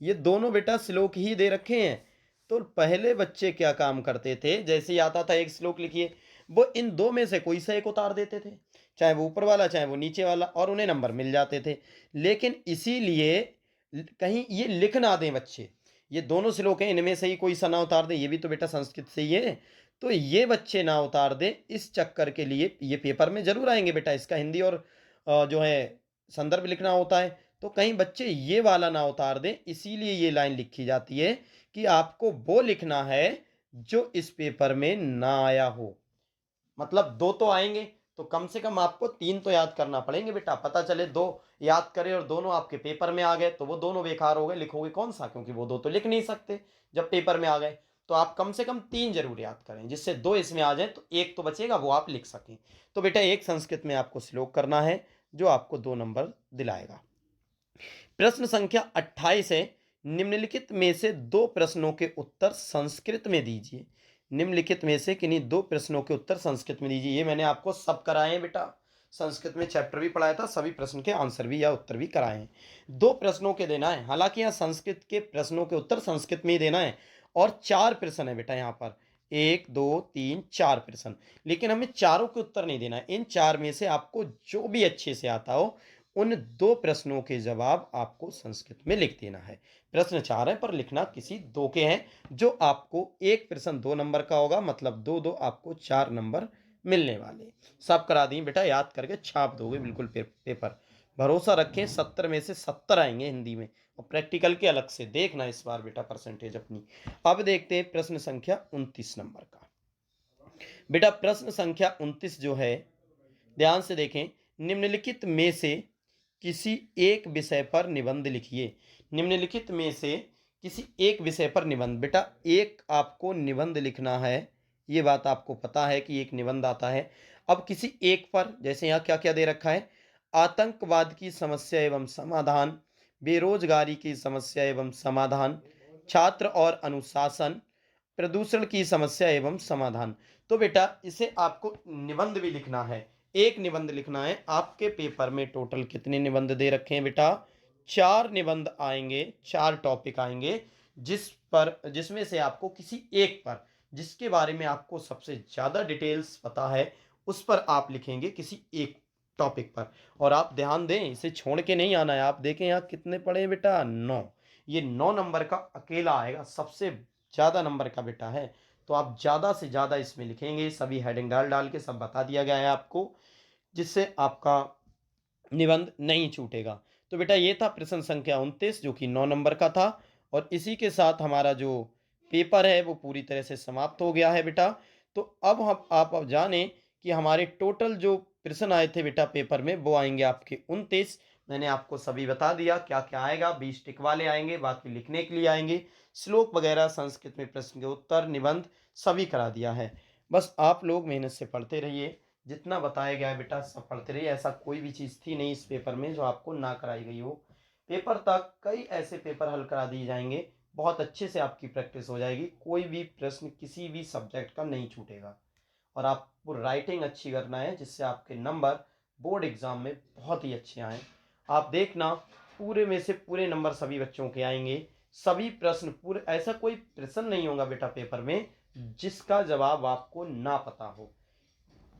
Speaker 1: ये दोनों बेटा श्लोक ही दे रखे हैं। तो पहले बच्चे क्या काम करते थे, जैसे ही आता था एक श्लोक लिखिए, वो इन दो में से कोई सा एक उतार देते थे, चाहे वो ऊपर वाला चाहे वो नीचे वाला, और उन्हें नंबर मिल जाते थे। लेकिन इसीलिए कहीं ये लिख ना दें बच्चे, ये दोनों श्लोक हैं, इनमें से ही कोई सा ना उतार दें, ये भी तो बेटा संस्कृत से ही है, तो ये बच्चे ना उतार दें, इस चक्कर के लिए ये पेपर में जरूर आएंगे बेटा। इसका हिंदी और जो है संदर्भ लिखना होता है, तो कहीं बच्चे ये वाला ना उतार दें, इसीलिए ये लाइन लिखी जाती है कि आपको वो लिखना है जो इस पेपर में ना आया हो। मतलब दो तो आएंगे, तो कम से कम आपको तीन तो याद करना पड़ेंगे बेटा। पता चले दो याद करें और दोनों आपके पेपर में आ गए, तो वो दोनों बेकार हो गए, लिखोगे कौन सा, क्योंकि वो दो तो लिख नहीं सकते जब पेपर में आ गए। तो आप कम से कम तीन जरूर याद करें, जिससे दो इसमें आ जाए तो एक तो बचेगा, वो आप लिख सकें। तो बेटा एक संस्कृत में आपको श्लोक करना है जो आपको 2 नंबर दिलाएगा। प्रश्न संख्या 28 है, निम्नलिखित में से दो प्रश्नों के उत्तर संस्कृत में दीजिए। निम्नलिखित में से किन्हीं दो प्रश्नों के उत्तर संस्कृत में दीजिए। ये मैंने आपको सब कराए हैं बेटा, संस्कृत में चैप्टर भी पढ़ाया था, सभी प्रश्न के आंसर भी या उत्तर भी कराए हैं। दो प्रश्नों के देना है, हालांकि यहाँ संस्कृत के प्रश्नों के उत्तर संस्कृत में ही देना है, और 4 प्रश्न है बेटा यहाँ पर, 1 2 3 4 प्रश्न, लेकिन हमें चारों के उत्तर नहीं देना है। इन 4 में से आपको जो भी अच्छे से आता हो, उन दो प्रश्नों के जवाब आपको संस्कृत में लिख देना है। प्रश्न 4 है, पर लिखना किसी दो के हैं, जो आपको एक प्रश्न 2 नंबर का होगा, मतलब दो दो आपको 4 नंबर मिलने वाले। सब करा दिए बेटा, याद करके छाप दोगे बिल्कुल पेपर। भरोसा रखें, 70 में से 70 आएंगे हिंदी में, और प्रैक्टिकल के अलग से देखना इस बार बेटा परसेंटेज अपनी। अब देखते हैं प्रश्न संख्या 29 नंबर का। बेटा प्रश्न संख्या 29 जो है, ध्यान से देखें, निम्नलिखित में से किसी एक विषय पर निबंध लिखिए। निम्नलिखित में से किसी एक विषय पर निबंध। बेटा एक आपको निबंध लिखना है, ये बात आपको पता है कि एक निबंध आता है। अब किसी एक पर, जैसे यहाँ क्या क्या दे रखा है, आतंकवाद की समस्या एवं समाधान, बेरोजगारी की समस्या एवं समाधान, छात्र और अनुशासन, प्रदूषण की समस्या एवं समाधान। तो बेटा इसे आपको निबंध भी लिखना है, एक निबंध लिखना है। आपके पेपर में टोटल कितने निबंध दे रखे हैं बेटा, 4 निबंध आएंगे, 4 टॉपिक आएंगे, जिसमें से आपको किसी एक पर, जिसके बारे में आपको सबसे ज्यादा डिटेल्स पता है, उस पर आप लिखेंगे किसी एक टॉपिक पर। और आप ध्यान दें, इसे छोड़ के नहीं आना है। आप देखें यहाँ कितने पड़े हैं बेटा, 9। ये 9 नंबर का अकेला आएगा, सबसे ज्यादा नंबर का बेटा है। तो आप ज्यादा से ज्यादा इसमें लिखेंगे, सभी हेडिंग डाल डाल के सब बता दिया गया है आपको, जिससे आपका निबंध नहीं छूटेगा। तो बेटा ये था प्रश्न संख्या 29, जो कि 9 नंबर का था, और इसी के साथ हमारा जो पेपर है वो पूरी तरह से समाप्त हो गया है बेटा। तो अब हम आप अब जाने कि हमारे टोटल जो प्रश्न आए थे बेटा पेपर में, वो आएंगे आपके 29। मैंने आपको सभी बता दिया क्या क्या आएगा, 20 टिक वाले आएंगे, बाकी लिखने के लिए आएंगे, श्लोक वगैरह, संस्कृत में प्रश्न के उत्तर, निबंध सभी करा दिया है। बस आप लोग मेहनत से पढ़ते रहिए, जितना बताया गया है बेटा सब पढ़ते रहिए। ऐसा कोई भी चीज़ थी नहीं इस पेपर में जो आपको ना कराई गई हो। पेपर तक कई ऐसे पेपर हल करा दिए जाएंगे, बहुत अच्छे से आपकी प्रैक्टिस हो जाएगी, कोई भी प्रश्न किसी भी सब्जेक्ट का नहीं छूटेगा। और आपको राइटिंग अच्छी करना है, जिससे आपके नंबर बोर्ड एग्जाम में बहुत ही अच्छे आएँ। आप देखना, पूरे में से पूरे नंबर सभी बच्चों के आएंगे, सभी प्रश्न पूरे, ऐसा कोई प्रश्न नहीं होगा बेटा पेपर में जिसका जवाब आपको ना पता हो।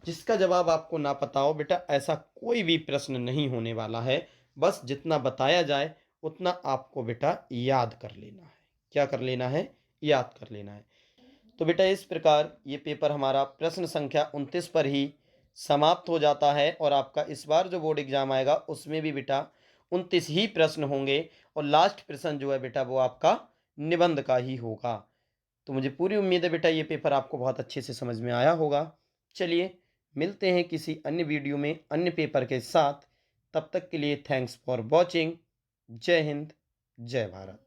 Speaker 1: जिसका जवाब आपको ना पता हो बेटा, ऐसा कोई भी प्रश्न नहीं होने वाला है। बस जितना बताया जाए उतना आपको बेटा याद कर लेना है। क्या कर लेना है, याद कर लेना है। तो बेटा इस प्रकार ये पेपर हमारा प्रश्न संख्या 29 पर ही समाप्त हो जाता है, और आपका इस बार जो बोर्ड एग्जाम आएगा उसमें भी बेटा 29 ही प्रश्न होंगे, और लास्ट प्रश्न जो है बेटा वो आपका निबंध का ही होगा। तो मुझे पूरी उम्मीद है बेटा ये पेपर आपको बहुत अच्छे से समझ में आया होगा। चलिए मिलते हैं किसी अन्य वीडियो में अन्य पेपर के साथ। तब तक के लिए थैंक्स फॉर वॉचिंग। जय हिंद, जय भारत।